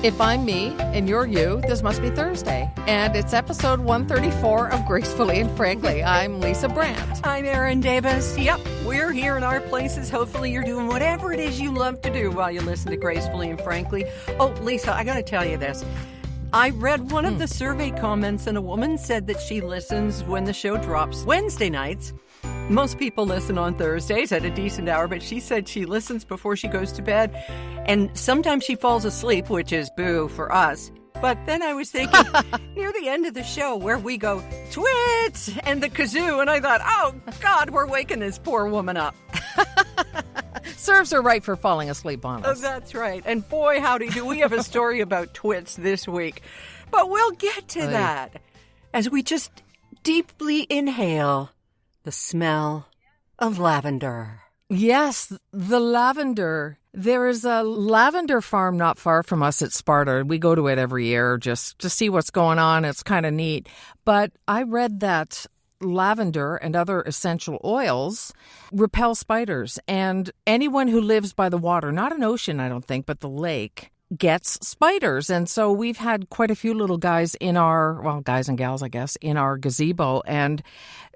If I'm me and you're you, this must be Thursday. And it's episode 134 of Gracefully and Frankly. I'm Lisa Brandt. I'm Erin Davis. Yep, we're here in our places. Hopefully you're doing whatever it is you love to do while you listen to Gracefully and Frankly. Oh, Lisa, I got to tell you this. I read one of the survey comments, and a woman said that she listens when the show drops Wednesday nights. Most people listen on Thursdays at a decent hour, but she said she listens before she goes to bed. And sometimes she falls asleep, which is boo for us. But then I was thinking, near the end of the show where we go, twits, and the kazoo, and I thought, oh, God, we're waking this poor woman up. Serves her right for falling asleep on us. Oh, that's right. And boy, howdy, do we have a story about twits this week. But we'll get to that as we just deeply inhale the smell of lavender. Yes, the lavender. There is a lavender farm not far from us at Sparta. We go to it every year just to see what's going on. It's kind of neat. But I read that lavender and other essential oils repel spiders. And anyone who lives by the water, not an ocean, I don't think, but the lake, gets spiders. And so we've had quite a few little guys in our, well, guys and gals, I guess, in our gazebo. And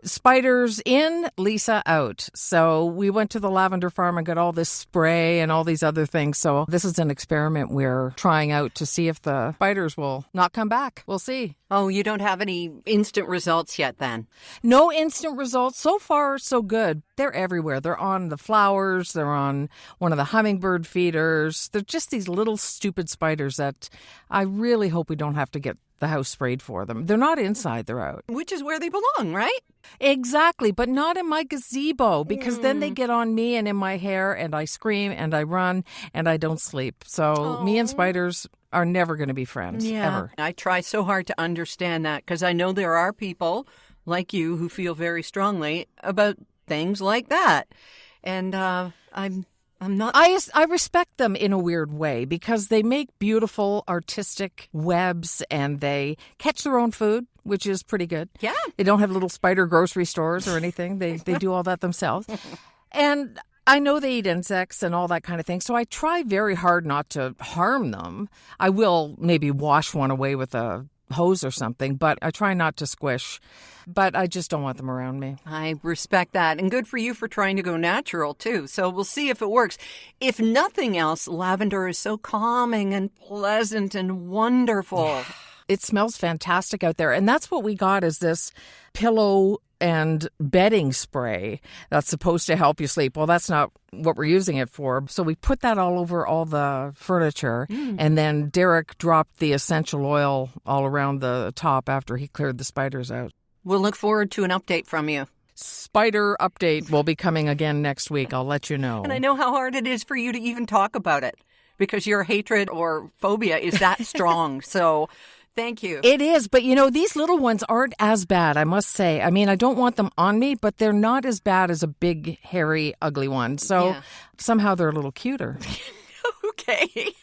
spiders in, Lisa out. So we went to the lavender farm and got all this spray and all these other things. So this is an experiment we're trying out to see if the spiders will not come back. We'll see. Oh, you don't have any instant results yet then? No instant results. So far, so good. They're everywhere. They're on the flowers. They're on one of the hummingbird feeders. They're just these little stupid spiders that I really hope we don't have to get the house sprayed for them. They're not inside, they're out. Which is where they belong, right? Exactly, but not in my gazebo, because then they get on me and in my hair, and I scream and I run and I don't sleep. So me and spiders are never going to be friends, ever. I try so hard to understand that, because I know there are people like you who feel very strongly about things like that. And I'm not... I respect them in a weird way, because they make beautiful artistic webs and they catch their own food, which is pretty good. Yeah. They don't have little spider grocery stores or anything. They do all that themselves. And I know they eat insects and all that kind of thing, so I try very hard not to harm them. I will maybe wash one away with a hose or something, but I try not to squish. But I just don't want them around me. I respect that. And good for you for trying to go natural, too. So we'll see if it works. If nothing else, lavender is so calming and pleasant and wonderful. Yeah. It smells fantastic out there. And that's what we got, is this pillow and bedding spray that's supposed to help you sleep. Well, that's not what we're using it for. So we put that all over all the furniture. And then Derek dropped the essential oil all around the top after he cleared the spiders out. We'll look forward to an update from you. Spider update will be coming again next week. I'll let you know. And I know how hard it is for you to even talk about it, because your hatred or phobia is that strong. So thank you. It is. But, you know, these little ones aren't as bad, I must say. I mean, I don't want them on me, but they're not as bad as a big, hairy, ugly one. So somehow they're a little cuter. Okay.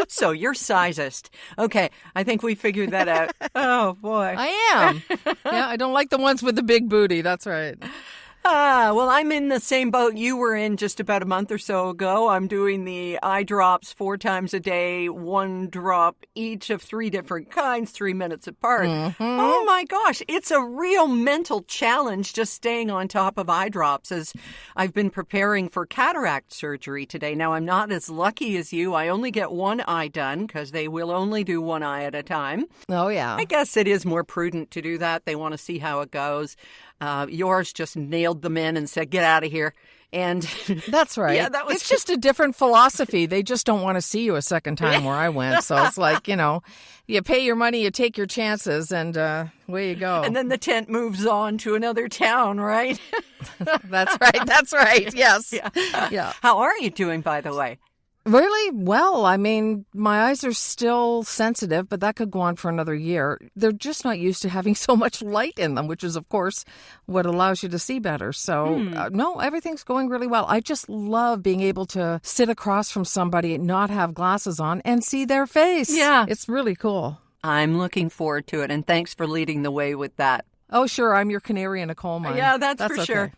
So you're sizest. Okay, I think we figured that out. Oh, boy. I am. Yeah, I don't like the ones with the big booty. That's right. Well, I'm in the same boat you were in just about a month or so ago. I'm doing the eye drops 4 times a day, 1 drop each of 3 different kinds, 3 minutes apart. Oh my gosh, it's a real mental challenge just staying on top of eye drops, as I've been preparing for cataract surgery today. Now, I'm not as lucky as you. I only get 1 eye done, because they will only do 1 eye at a time. Oh, yeah. I guess it is more prudent to do that. They want to see how it goes. Yours just nailed them in and said, get out of here. And that's right. Yeah, it's just a different philosophy. They just don't want to see you a second time where I went. So it's like, you know, you pay your money, you take your chances, and away you go. And then the tent moves on to another town, right? That's right. That's right. Yes. Yeah. How are you doing, by the way? Really well. I mean, my eyes are still sensitive, but that could go on for another year. They're just not used to having so much light in them, which is, of course, what allows you to see better. So, no, everything's going really well. I just love being able to sit across from somebody and not have glasses on and see their face. Yeah. It's really cool. I'm looking forward to it, and thanks for leading the way with that. Oh, sure. I'm your canary in a coal mine. Yeah, that's for sure.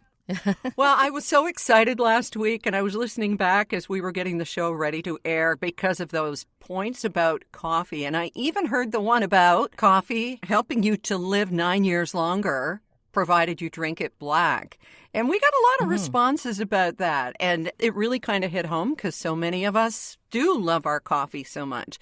Well, I was so excited last week, and I was listening back as we were getting the show ready to air because of those points about coffee. And I even heard the one about coffee helping you to live 9 years longer, provided you drink it black. And we got a lot of responses about that. And it really kind of hit home because so many of us do love our coffee so much.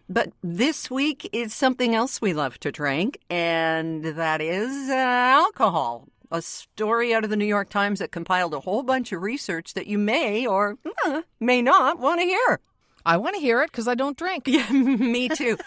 But this week is something else we love to drink, and that is alcohol. A story out of the New York Times that compiled a whole bunch of research that you may or may not want to hear. I want to hear it because I don't drink. Yeah, me too.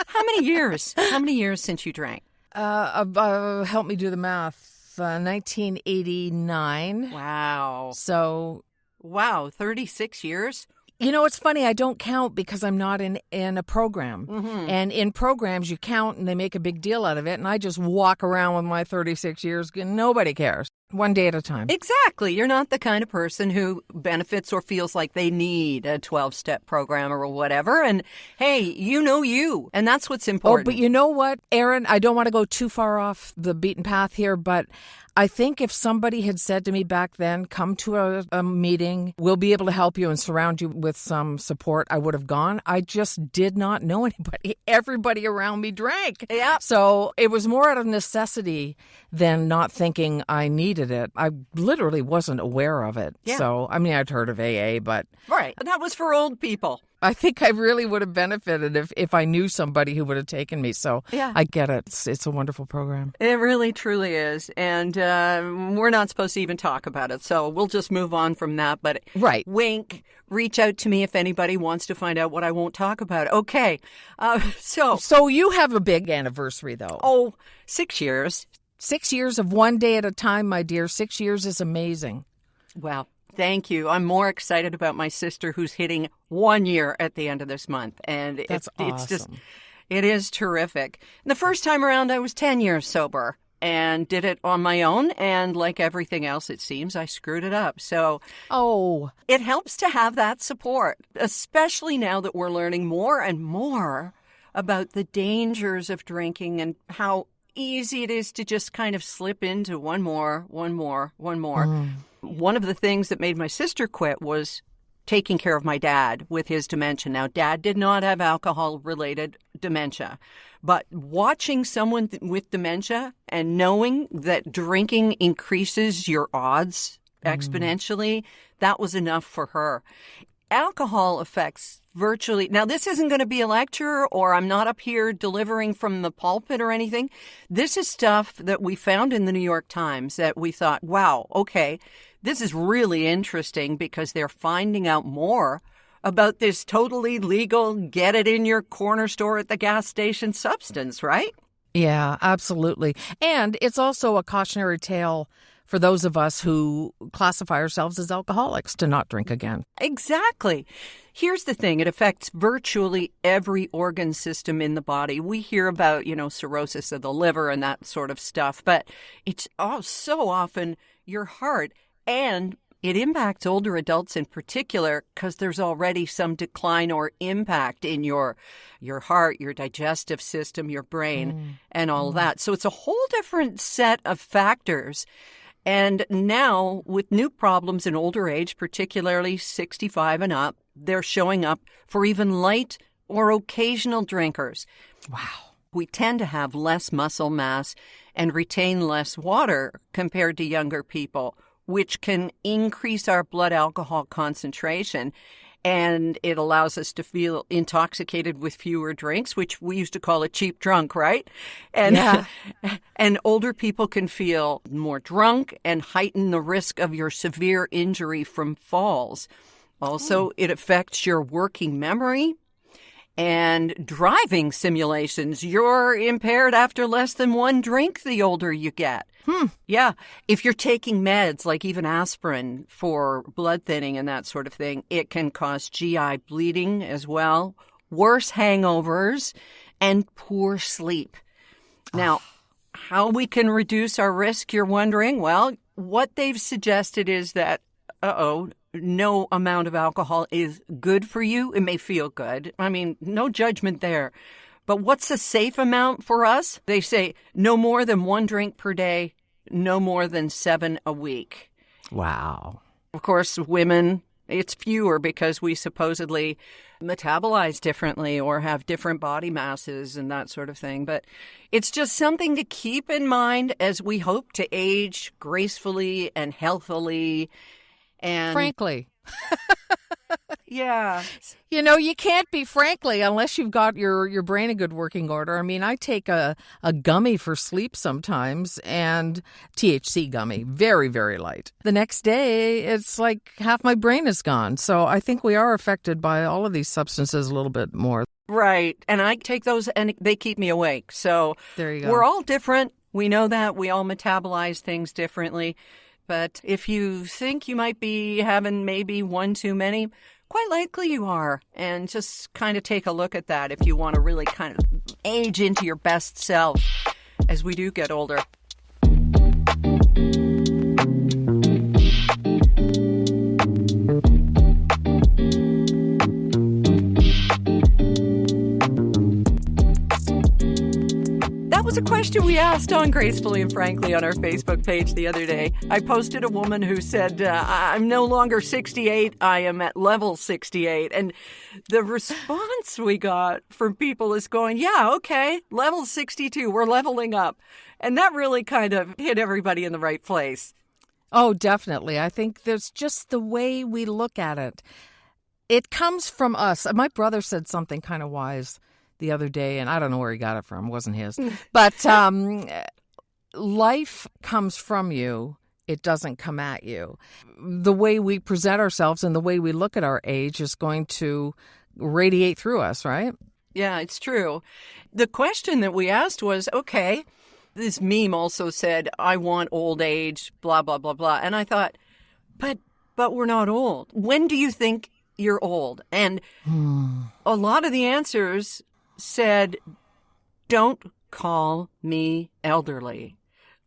How many years? How many years since you drank? Help me do the math. 1989. Wow. So, wow, 36 years? You know, it's funny. I don't count because I'm not in a program. And in programs, you count and they make a big deal out of it. And I just walk around with my 36 years and nobody cares. One day at a time. Exactly. You're not the kind of person who benefits or feels like they need a 12-step program or whatever. And hey, you know you. And that's what's important. Oh, but you know what, Erin? I don't want to go too far off the beaten path here, but I think if somebody had said to me back then, come to a meeting, we'll be able to help you and surround you with some support, I would have gone. I just did not know anybody. Everybody around me drank. Yeah. So it was more out of necessity than not thinking I needed it. I literally wasn't aware of it. Yeah. So, I mean, I'd heard of AA, but Right. And that was for old people. I think I really would have benefited if I knew somebody who would have taken me. So Yeah. I get it. It's a wonderful program. It really, truly is. And we're not supposed to even talk about it. So we'll just move on from that. But Right. wink, reach out to me if anybody wants to find out what I won't talk about. Okay. So you have a big anniversary, though. 6 years. 6 years of one day at a time, my dear. 6 years is amazing. Well, thank you. I'm more excited about my sister who's hitting 1 year at the end of this month. And That's it's just, awesome. it is terrific. The first time around, I was 10 years sober and did it on my own. And like everything else, it seems, I screwed it up. So Oh, it helps to have that support, especially now that we're learning more and more about the dangers of drinking and how easy it is to just kind of slip into one more. One of the things that made my sister quit was taking care of my dad with his dementia. Now, Dad did not have alcohol-related dementia, but watching someone with dementia and knowing that drinking increases your odds exponentially, that was enough for her. Alcohol affects virtually, now this isn't going to be a lecture or I'm not up here delivering from the pulpit or anything. This is stuff that we found in the New York Times that we thought, wow, okay, this is really interesting because they're finding out more about this totally legal, get it in your corner store at the gas station substance, right? yeah, absolutely. And it's also a cautionary tale for those of us who classify ourselves as alcoholics to not drink again. Exactly. Here's the thing. It affects virtually every organ system in the body. We hear about, cirrhosis of the liver and that sort of stuff, but it's so often your heart. And it impacts older adults in particular because there's already some decline or impact in your heart, your digestive system, your brain, and all that. So it's a whole different set of factors. And now, with new problems in older age, particularly 65 and up, they're showing up for even light or occasional drinkers. Wow. We tend to have less muscle mass and retain less water compared to younger people, which can increase our blood alcohol concentration. And it allows us to feel intoxicated with fewer drinks, which we used to call a cheap drunk, right? And, Yeah. and older people can feel more drunk and heighten the risk of your severe injury from falls. Also, it affects your working memory and driving simulations. You're impaired after less than one drink the older you get. Yeah. If you're taking meds, like even aspirin for blood thinning and that sort of thing, it can cause GI bleeding as well, worse hangovers, and poor sleep. Now, how we can reduce our risk, you're wondering? Well, what they've suggested is that, no amount of alcohol is good for you. It may feel good. I mean, no judgment there. But what's a safe amount for us? They say no more than one drink per day, no more than 7 a week. Wow. Of course, women, it's fewer because we supposedly metabolize differently or have different body masses and that sort of thing. But it's just something to keep in mind as we hope to age gracefully and healthily. And Frankly. yeah. You can't be frankly unless you've got your brain in good working order. I mean, I take a gummy for sleep sometimes, and THC gummy, very, very light. The next day, it's like half my brain is gone. So I think we are affected by all of these substances a little bit more. Right. And I take those and they keep me awake. So there you go. We're all different. We know that. We all metabolize things differently. But if you think you might be having maybe one too many, quite likely you are. And just kind of take a look at that if you want to really kind of age into your best self as we do get older. That was a question we asked on Gracefully and Frankly on our Facebook page the other day. I posted a woman who said, I'm no longer 68, I am at level 68. And the response we got from people is going, yeah, okay, level 62, we're leveling up. And that really kind of hit everybody in the right place. Oh, definitely. I think there's just the way we look at it. It comes from us. My brother said something kind of wise the other day, and I don't know where he got it from. It wasn't his. But life comes from you. It doesn't come at you. The way we present ourselves and the way we look at our age is going to radiate through us, right? Yeah, it's true. The question that we asked was, okay, this meme also said, I want old age, blah, blah, blah, blah. And I thought, but we're not old. When do you think you're old? And a lot of the answers said, don't call me elderly.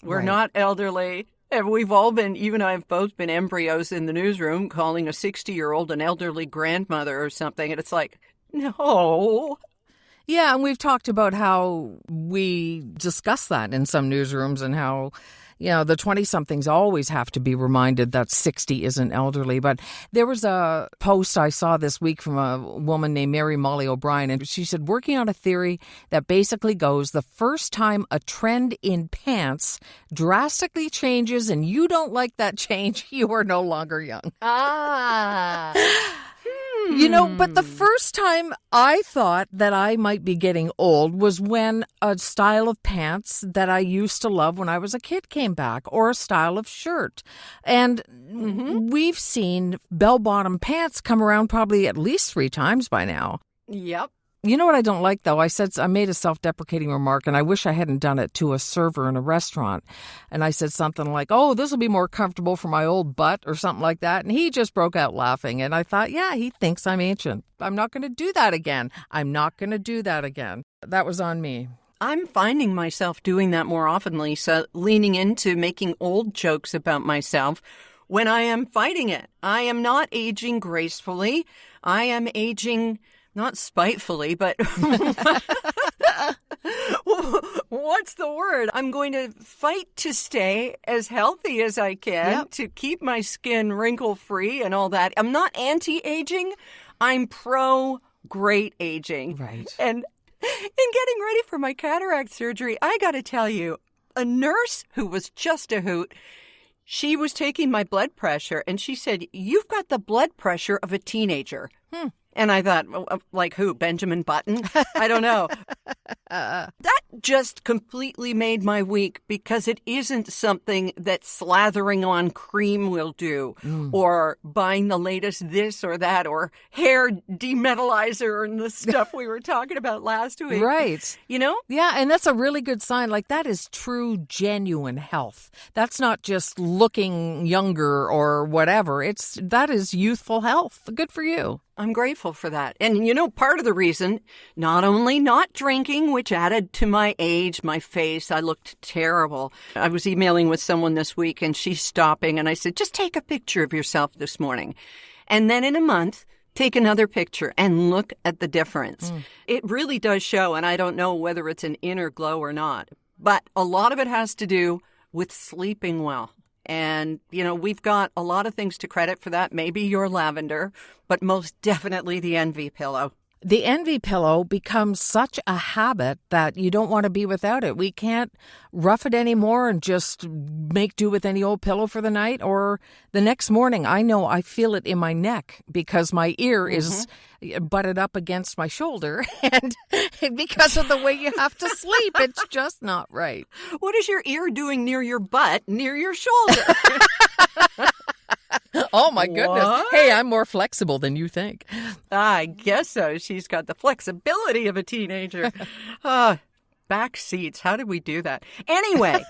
We're Right. not elderly. And we've all been, you and I have both been embryos in the newsroom calling a 60-year-old an elderly grandmother or something. And it's like, no. Yeah, and we've talked about how we discuss that in some newsrooms and how, the 20-somethings always have to be reminded that 60 isn't elderly. But there was a post I saw this week from a woman named Mary Molly O'Brien, and she said, working on a theory that basically goes, the first time a trend in pants drastically changes and you don't like that change, you are no longer young. But the first time I thought that I might be getting old was when a style of pants that I used to love when I was a kid came back, or a style of shirt. And we've seen bell-bottom pants come around probably at least 3 times by now. Yep. You know what I don't like, though? I made a self-deprecating remark, and I wish I hadn't done it to a server in a restaurant. And I said something like, oh, this will be more comfortable for my old butt, or something like that. And he just broke out laughing. And I thought, yeah, he thinks I'm ancient. I'm not going to do that again. That was on me. I'm finding myself doing that more often, Lisa, leaning into making old jokes about myself when I am fighting it. I am not aging gracefully. I am aging... not spitefully, but what's the word? I'm going to fight to stay as healthy as I can, to keep my skin wrinkle-free and all that. I'm not anti-aging. I'm pro-great aging. Right. And in getting ready for my cataract surgery, I got to tell you, a nurse who was just a hoot, she was taking my blood pressure, and she said, you've got the blood pressure of a teenager. And I thought, like who? Benjamin Button? I don't know. That just completely made my week because it isn't something that slathering on cream will do, or buying the latest this or that, or hair demetallizer and the stuff we were talking about last week. Right. Yeah, and that's a really good sign. Like, that is true, genuine health. That's not just looking younger or whatever. That is youthful health. Good for you. I'm grateful for that. And part of the reason, not only not drinking, which added to my age, my face, I looked terrible. I was emailing with someone this week and she's stopping and I said, just take a picture of yourself this morning. And then in a month, take another picture and look at the difference. It really does show, and I don't know whether it's an inner glow or not, but a lot of it has to do with sleeping well. And, we've got a lot of things to credit for that. Maybe your lavender, but most definitely the Envy pillow. The Envy pillow becomes such a habit that you don't want to be without it. We can't rough it anymore and just make do with any old pillow for the night or the next morning. I know I feel it in my neck because my ear is butted up against my shoulder. And because of the way you have to sleep, it's just not right. What is your ear doing near your butt, near your shoulder? Oh, my goodness. What? Hey, I'm more flexible than you think. I guess so. She's got the flexibility of a teenager. Back seats. How did we do that? Anyway,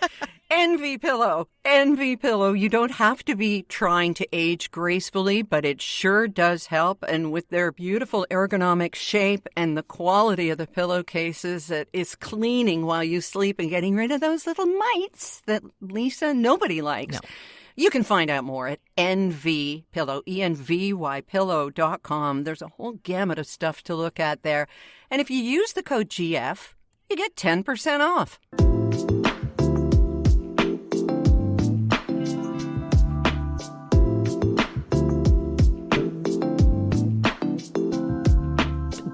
Envy pillow. Envy pillow. You don't have to be trying to age gracefully, but it sure does help. And with their beautiful ergonomic shape and the quality of the pillowcases that is cleaning while you sleep and getting rid of those little mites that, Lisa, nobody likes. No. You can find out more at Envy Pillow, envypillow.com. There's a whole gamut of stuff to look at there. And if you use the code GF, you get 10% off.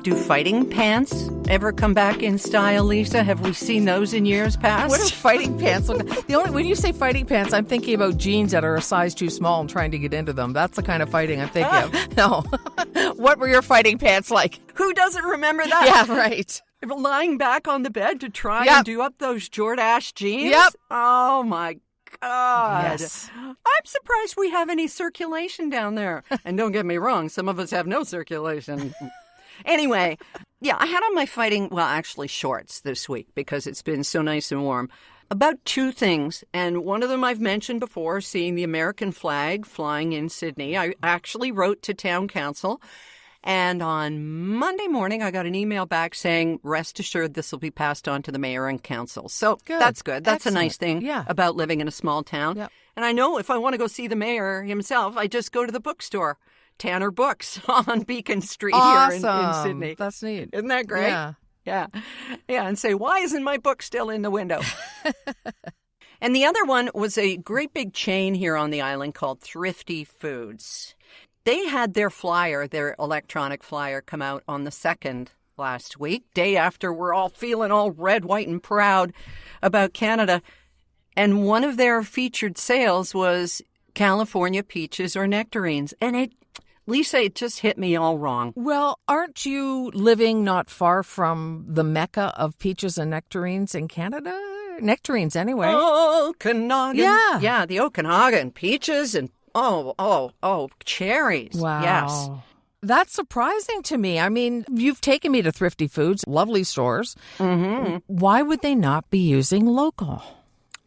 Do fighting pants ever come back in style, Lisa? Have we seen those in years past? What are fighting pants? When you say fighting pants, I'm thinking about jeans that are a size too small and trying to get into them. That's the kind of fighting I'm thinking of. No. What were your fighting pants like? Who doesn't remember that? Yeah, right. Lying back on the bed to try and do up those Jordache jeans? Yep. Oh, my God. Yes. I'm surprised we have any circulation down there. And don't get me wrong, some of us have no circulation. Anyway, I had on my shorts this week because it's been so nice and warm. About two things, and one of them I've mentioned before, seeing the American flag flying in Sydney. I actually wrote to town council, and on Monday morning I got an email back saying, rest assured this will be passed on to the mayor and council. So that's good. That's Excellent. A nice thing about living in a small town. Yep. And I know if I want to go see the mayor himself, I just go to the bookstore. Tanner Books on Beacon Street here in Sydney. That's neat. Isn't that great? Yeah. Yeah, and say, why isn't my book still in the window? And the other one was a great big chain here on the island called Thrifty Foods. They had their electronic flyer, come out on the 2nd last week, day after we're all feeling all red, white, and proud about Canada. And one of their featured sales was California peaches or nectarines. And Lisa, it just hit me all wrong. Well, aren't you living not far from the mecca of peaches and nectarines in Canada? Nectarines, anyway. Okanagan. Yeah. Yeah, the Okanagan. Peaches and, cherries. Wow. Yes. That's surprising to me. I mean, you've taken me to Thrifty Foods, lovely stores. Mm-hmm. Why would they not be using local?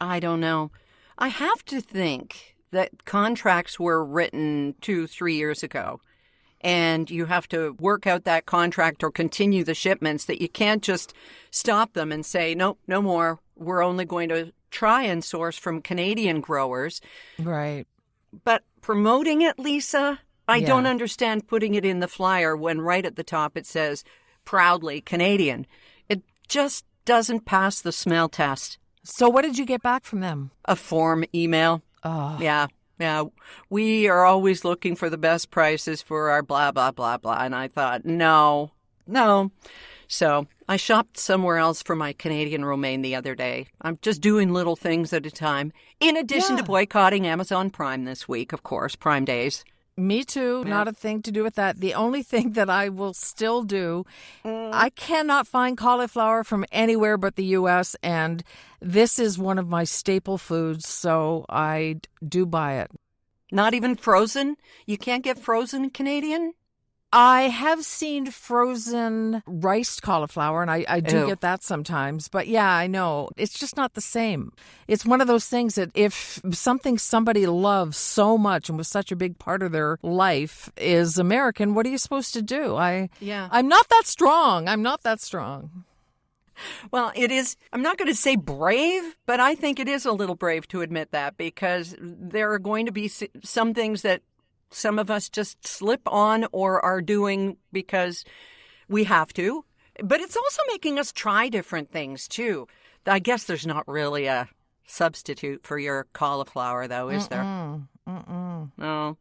I don't know. I have to think that contracts were written 2-3 years ago, and you have to work out that contract or continue the shipments, that you can't just stop them and say, no more. We're only going to try and source from Canadian growers. Right. But promoting it, Lisa, I don't understand putting it in the flyer when right at the top it says, proudly Canadian. It just doesn't pass the smell test. So what did you get back from them? A form email. Oh. Yeah. We are always looking for the best prices for our blah, blah, blah, blah. And I thought, no. So I shopped somewhere else for my Canadian romaine the other day. I'm just doing little things at a time. In addition to boycotting Amazon Prime this week, of course, Prime Days. Me too. Yeah. Not a thing to do with that. The only thing that I will still do, I cannot find cauliflower from anywhere but the U.S., and this is one of my staple foods, so I do buy it. Not even frozen? You can't get frozen Canadian? I have seen frozen riced cauliflower, and I do get that sometimes. But yeah, I know. It's just not the same. It's one of those things that if something somebody loves so much and was such a big part of their life is American, what are you supposed to do? I'm not that strong. Well, it is, I'm not going to say brave, but I think it is a little brave to admit that, because there are going to be some things that some of us just slip on or are doing because we have to. But it's also making us try different things, too. I guess there's not really a substitute for your cauliflower, though, is there? No.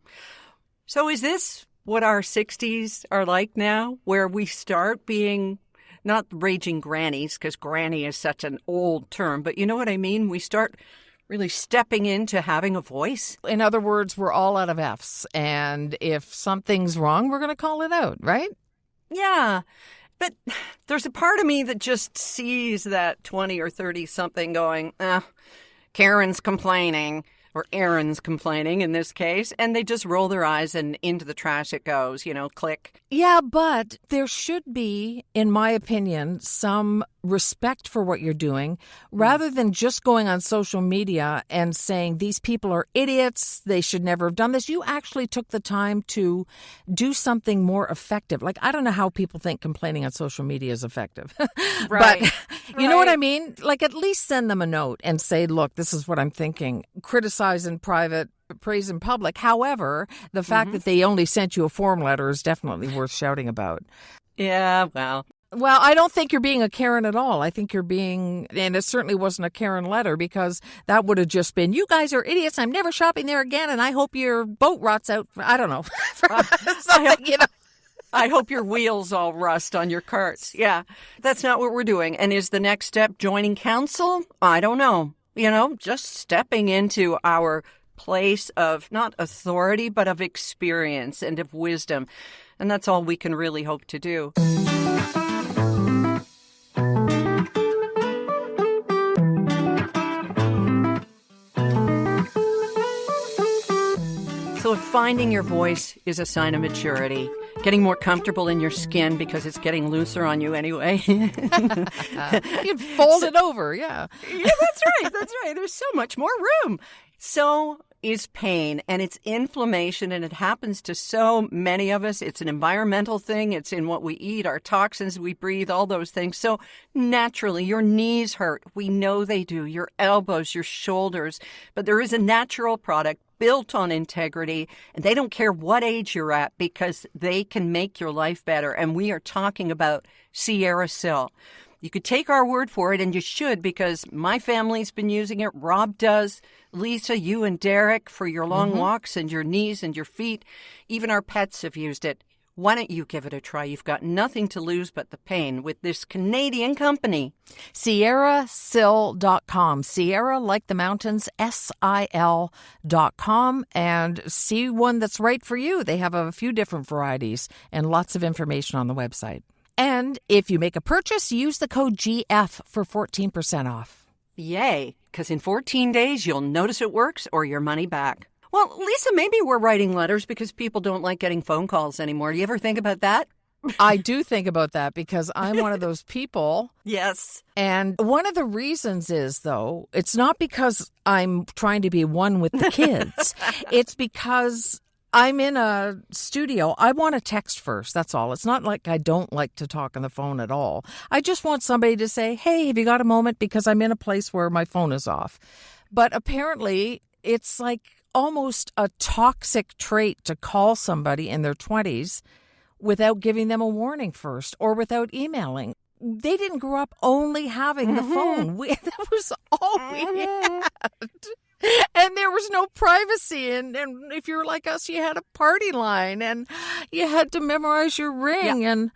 So is this what our 60s are like now, where we start being not raging grannies, because granny is such an old term, but you know what I mean? We start really stepping into having a voice. In other words, we're all out of F's. And if something's wrong, we're going to call it out, right? Yeah. But there's a part of me that just sees that 20 or 30 something going, Karen's complaining, or Aaron's complaining in this case, and they just roll their eyes and into the trash it goes, click. Yeah, but there should be, in my opinion, some respect for what you're doing rather than just going on social media and saying these people are idiots, they should never have done this. You actually took the time to do something more effective. Like, I don't know how people think complaining on social media is effective. Right. But you know what I mean? Like, at least send them a note and say, look, this is what I'm thinking. Criticize in private, praise in public. However, the fact that they only sent you a form letter is definitely worth shouting about. Yeah, well, I don't think you're being a Karen at all. I think you're being, and it certainly wasn't a Karen letter, because that would have just been, you guys are idiots. I'm never shopping there again, and I hope your boat rots out. I don't know. I hope your wheels all rust on your carts. Yeah, that's not what we're doing. And is the next step joining council? I don't know. Just stepping into our place of not authority, but of experience and of wisdom. And that's all we can really hope to do. So if finding your voice is a sign of maturity, getting more comfortable in your skin because it's getting looser on you anyway. You can fold it over, yeah. Yeah, that's right. There's so much more room. So is pain, and it's inflammation, and it happens to so many of us. It's an environmental thing. It's in what we eat, our toxins we breathe, all those things. So naturally, your knees hurt. We know they do. Your elbows, your shoulders. But there is a natural product built on integrity, and they don't care what age you're at because they can make your life better. And we are talking about Sierra Sil. You could take our word for it, and you should, because my family's been using it. Rob does. Lisa, you and Derek for your long walks and your knees and your feet. Even our pets have used it. Why don't you give it a try? You've got nothing to lose but the pain with this Canadian company. SierraSil.com. Sierra, like the mountains, SIL.com. And see one that's right for you. They have a few different varieties and lots of information on the website. And if you make a purchase, use the code GF for 14% off. Yay, because in 14 days, you'll notice it works or your money back. Well, Lisa, maybe we're writing letters because people don't like getting phone calls anymore. Do you ever think about that? I do think about that because I'm one of those people. Yes. And one of the reasons is, though, it's not because I'm trying to be one with the kids. It's because I'm in a studio. I want to text first. That's all. It's not like I don't like to talk on the phone at all. I just want somebody to say, hey, have you got a moment? Because I'm in a place where my phone is off. But apparently it's like almost a toxic trait to call somebody in their 20s without giving them a warning first or without emailing. They didn't grow up only having the phone. That was all we had. And there was no privacy. And if you're like us, you had a party line and you had to memorize your ring. And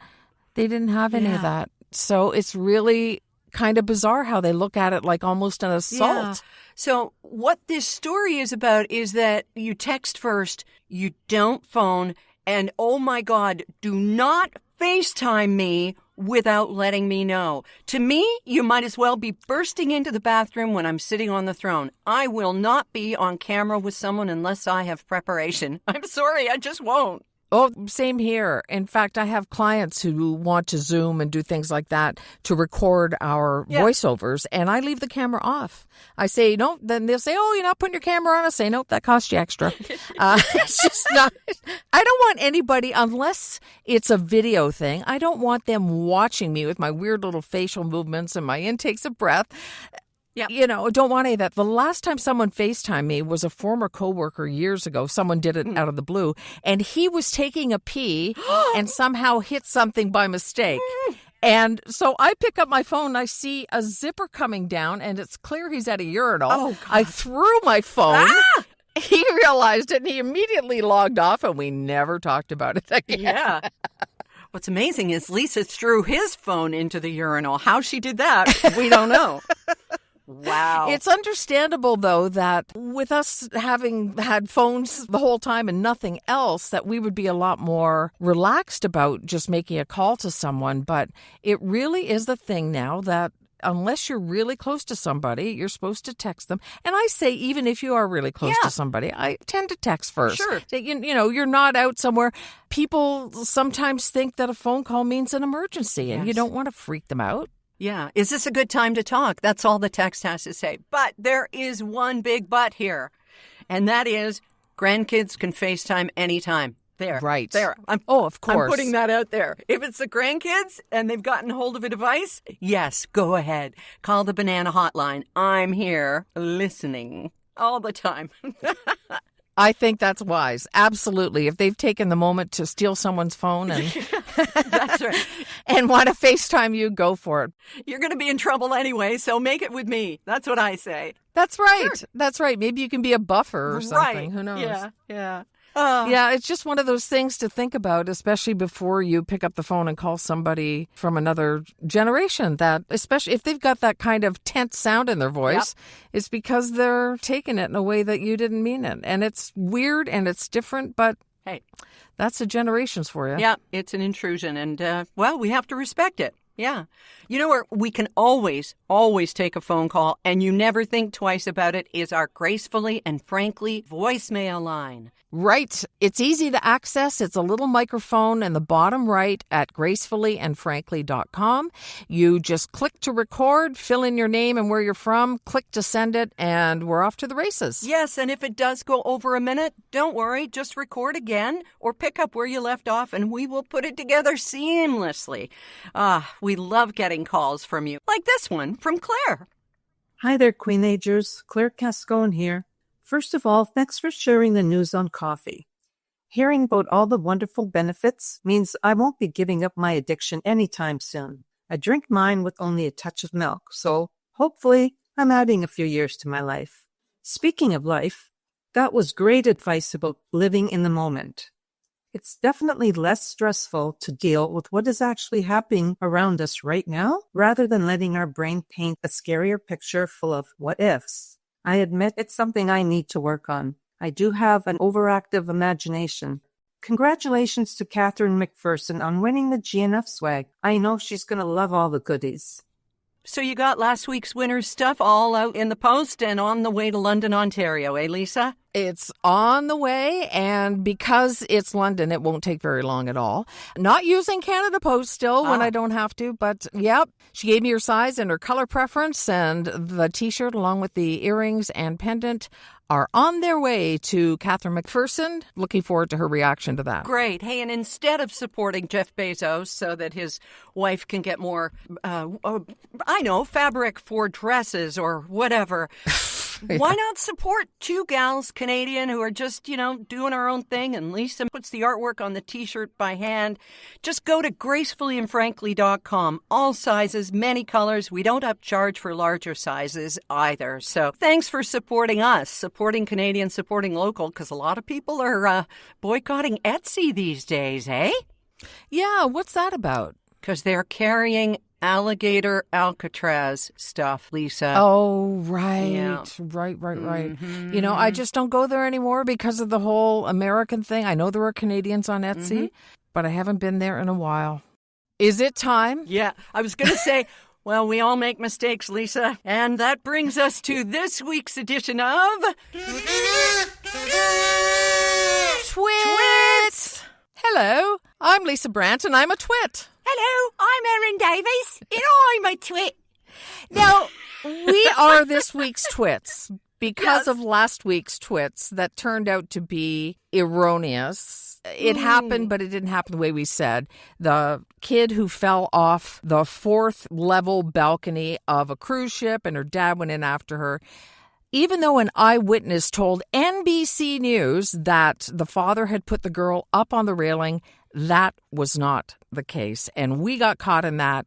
they didn't have any of that. So it's really kind of bizarre how they look at it like almost an assault. Yeah. So what this story is about is that you text first, you don't phone, and oh my God, do not FaceTime me without letting me know. To me, you might as well be bursting into the bathroom when I'm sitting on the throne. I will not be on camera with someone unless I have preparation. I'm sorry, I just won't. Oh, same here. In fact, I have clients who want to Zoom and do things like that to record our voiceovers, and I leave the camera off. I say, no, then they'll say, oh, you're not putting your camera on? I say, nope, that costs you extra. It's just not, I don't want anybody, unless it's a video thing, I don't want them watching me with my weird little facial movements and my intakes of breath. Yeah. You know, don't want any of that. The last time someone FaceTimed me was a former coworker years ago. Someone did it out of the blue, and he was taking a pee and somehow hit something by mistake. And so I pick up my phone, I see a zipper coming down, and it's clear he's at a urinal. Oh, God. I threw my phone. Ah! He realized it, and he immediately logged off, and we never talked about it again. Yeah. What's amazing is Lisa threw his phone into the urinal. How she did that, we don't know. Wow. It's understandable, though, that with us having had phones the whole time and nothing else, that we would be a lot more relaxed about just making a call to someone. But it really is the thing now that unless you're really close to somebody, you're supposed to text them. And I say, even if you are really close to somebody, I tend to text first. Sure. Say, you know, you're not out somewhere. People sometimes think that a phone call means an emergency, and you don't want to freak them out. Yeah. Is this a good time to talk? That's all the text has to say. But there is one big but here, and that is grandkids can FaceTime anytime. There. Right. There. Of course. I'm putting that out there. If it's the grandkids and they've gotten hold of a device, yes, go ahead. Call the banana hotline. I'm here listening all the time. I think that's wise. Absolutely. If they've taken the moment to steal someone's phone and That's right. and want to FaceTime you, go for it. You're going to be in trouble anyway, so make it with me. That's what I say. That's right. Sure. That's right. Maybe you can be a buffer or something. Right. Who knows? Yeah. Yeah, it's just one of those things to think about, especially before you pick up the phone and call somebody from another generation, that especially if they've got that kind of tense sound in their voice, it's because they're taking it in a way that you didn't mean it. And it's weird and it's different, but Hey, that's the generations for you. yeah, it's an intrusion. And, well, we have to respect it. Yeah. You know where we can always take a phone call and you never think twice about it is our Gracefully and Frankly voicemail line. Right. It's easy to access. It's a little microphone in the bottom right at gracefullyandfrankly.com. You just click to record, fill in your name and where you're from, click to send it, and we're off to the races. Yes, and if it does go over a minute, don't worry. Just record again or pick up where you left off and we will put it together seamlessly. We love getting calls from you, like this one from Claire. Hi there, Queenagers. Claire Cascone here. First of all, thanks for sharing the news on coffee. Hearing about all the wonderful benefits means I won't be giving up my addiction anytime soon. I drink mine with only a touch of milk, so hopefully I'm adding a few years to my life. Speaking of life, that was great advice about living in the moment. It's definitely less stressful to deal with what is actually happening around us right now, rather than letting our brain paint a scarier picture full of what ifs. I admit it's something I need to work on. I do have an overactive imagination. Congratulations to Catherine McPherson on winning the GNF swag. I know she's going to love all the goodies. So you got last week's winner's stuff all out in the post and on the way to London, Ontario, eh, Lisa? It's on the way, and because it's London, it won't take very long at all. Not using Canada Post still when I don't have to, but yep, she gave me her size and her color preference, and the T-shirt along with the earrings and pendant are on their way to Catherine McPherson. Looking forward to her reaction to that. Great. Hey, and instead of supporting Jeff Bezos so that his wife can get more, fabric for dresses or whatever, why not support two gals, Canadian, who are just, doing our own thing, and Lisa puts the artwork on the T-shirt by hand. Just go to gracefullyandfrankly.com. All sizes, many colors. We don't upcharge for larger sizes either. So thanks for supporting us, supporting Canadian, supporting local, because a lot of people are boycotting Etsy these days, eh? Yeah, what's that about? Because they're carrying alligator Alcatraz stuff, Lisa. Oh, right. Yeah. Right. Mm-hmm. I just don't go there anymore because of the whole American thing. I know there are Canadians on Etsy, but I haven't been there in a while. Is it time? Yeah, I was going to say, well, we all make mistakes, Lisa. And that brings us to this week's edition of... Twits! Hello, I'm Lisa Brandt, and I'm a twit. Hello, I'm Erin Davies, and I'm a twit. Now, we are this week's twits because of last week's twits that turned out to be erroneous. It happened, but it didn't happen the way we said. The kid who fell off the 4th level balcony of a cruise ship and her dad went in after her. Even though an eyewitness told NBC News that the father had put the girl up on the railing, that was not the case. And we got caught in that.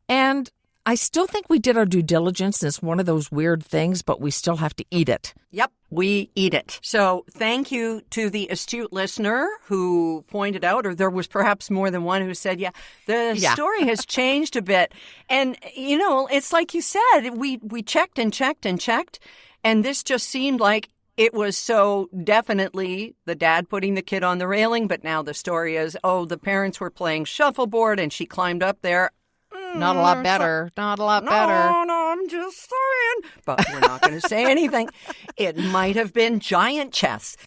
And I still think we did our due diligence. It's one of those weird things, but we still have to eat it. Yep, we eat it. So thank you to the astute listener who pointed out, or there was perhaps more than one who said, the story has changed a bit. And, it's like you said, we checked and checked and checked, and this just seemed like it was so definitely the dad putting the kid on the railing, but now the story is, the parents were playing shuffleboard and she climbed up there. Not a lot better. Not a lot better. No, I'm just saying. But we're not going to say anything. It might have been giant chess.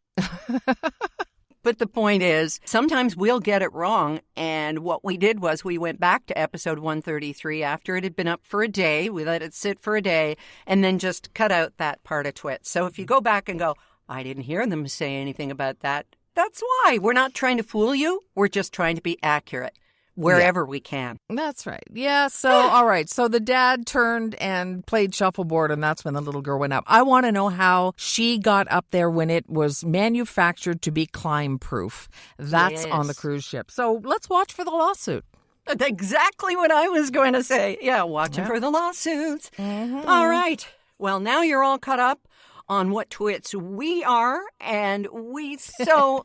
But the point is, sometimes we'll get it wrong. And what we did was we went back to episode 133 after it had been up for a day. We let it sit for a day and then just cut out that part of Twit. So if you go back and go, I didn't hear them say anything about that, that's why. We're not trying to fool you. We're just trying to be accurate. Wherever we can. That's right. Yeah. So, all right. So the dad turned and played shuffleboard, and that's when the little girl went up. I want to know how she got up there when it was manufactured to be climb proof. That's on the cruise ship. So let's watch for the lawsuit. That's exactly what I was going to say. Yeah, watching for the lawsuits. Mm-hmm. All right. Well, now you're all caught up on what twits we are, and we so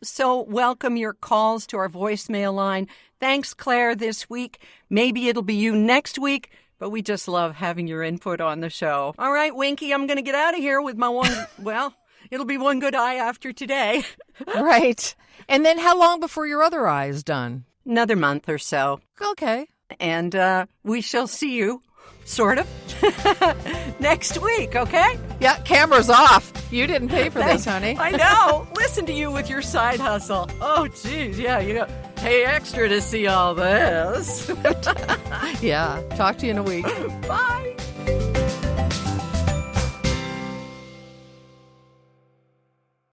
welcome your calls to our voicemail line. Thanks, Claire, this week. Maybe it'll be you next week, but we just love having your input on the show. All right, Winky, I'm going to get out of here with my one, it'll be one good eye after today. Right. And then how long before your other eye is done? Another month or so. Okay. And we shall see you, sort of, next week, okay? Yeah, camera's off. You didn't pay for this, honey. I know. Listen to you with your side hustle. Oh, geez. Yeah, you got pay extra to see all this. Yeah. Talk to you in a week. Bye.